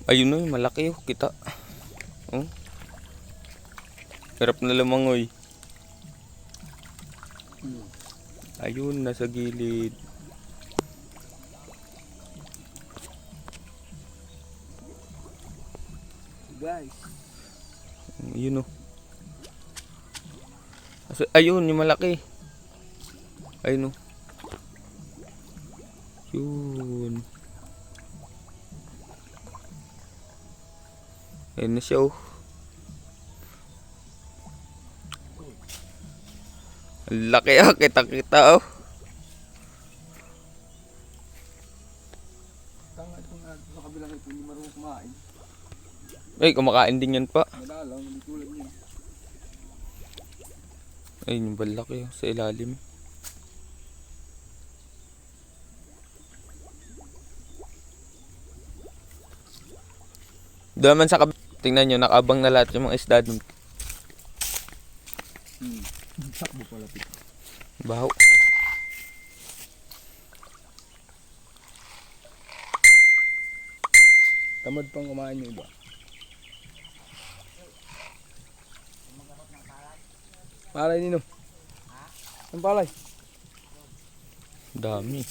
Ayun na, malaki oh, kita. Oh. Hirap na lumangoy. Ayun, nasa gilid. Guys. Ayun oh. Ayun, yung malaki. Ayun oh. Yun. Ayun na siya oh. Ang laki oh, kita-kita oh. Tanga itong sa kabilang ito, hindi marunong kumain. Ay, kumakain din yan pa. Wala lang, hindi tulad niya. Ayun yung balaki oh, sa ilalim. Doon man sa tingnan nyo, nakabang na lahat yung mga isda dun. Sakbo pala pito. Baho. Tamad pang kumain yung iba. Palay nino. Ang palay. Dami.